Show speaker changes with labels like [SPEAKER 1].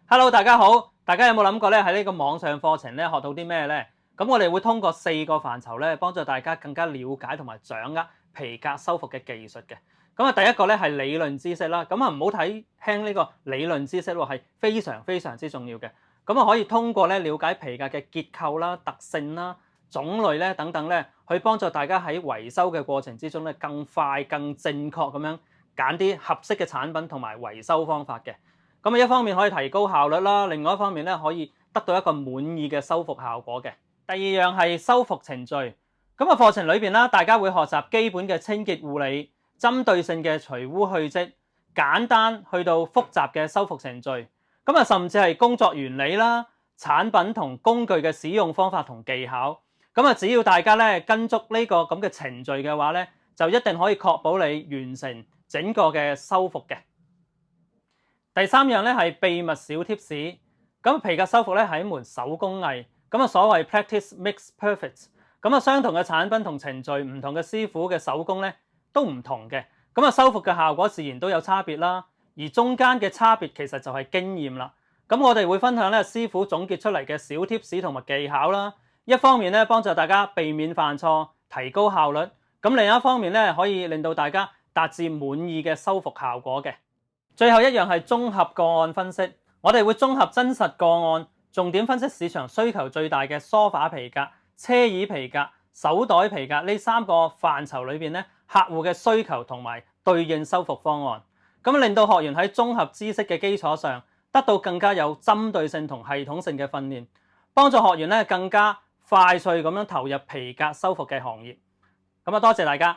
[SPEAKER 1] Hello，大家好！大家有冇諗過咧喺呢個網上課程咧學到啲咩咧？咁我哋會通過4個範疇咧，幫助大家更加了解同埋掌握皮革修復嘅技術嘅。咁啊，第一個咧係理論知識啦。咁啊，唔好睇輕呢個理論知識喎，係非常非常之重要嘅。咁啊，可以通過咧了解皮革嘅結構啦、特性啦、種類咧等等咧，去幫助大家喺維修嘅過程之中咧，更快、更正確咁樣揀啲合適嘅產品同埋維修方法嘅。咁啊，一方面可以提高效率啦，另外一方面咧可以得到一個滿意嘅修復效果嘅。第二樣係修復程序。咁啊，課程裏邊啦，大家會學習基本嘅清潔護理、針對性嘅除污去漬、簡單去到複雜嘅修復程序。咁啊，甚至係工作原理啦、產品同工具嘅使用方法同技巧。咁啊，只要大家咧跟足呢個咁嘅程序嘅話咧，就一定可以確保你完成整個嘅修復嘅。第三樣咧係秘密小貼士。咁皮革修復咧係一門手工藝。咁啊，所謂 practice makes perfect。咁啊，相同嘅產品同程序，唔同嘅師傅嘅手工咧都唔同嘅。咁啊，修復嘅效果自然都有差別啦。而中間嘅差別其實就係經驗啦。咁我哋會分享咧師傅總結出嚟嘅小貼士同埋技巧啦。一方面咧幫助大家避免犯錯，提高效率。咁另一方面咧可以令到大家達至滿意嘅修復效果嘅。最後一樣係綜合個案分析，我哋會綜合真實個案，重點分析市場需求最大嘅梳化皮革、車椅皮革、手袋皮革呢3個範疇裏邊咧，客戶嘅需求同埋對應修復方案，咁令到學員喺綜合知識嘅基礎上，得到更加有針對性同系統性嘅訓練，幫助學員咧更加快脆咁樣投入皮革修復嘅行業。咁啊，多謝大家。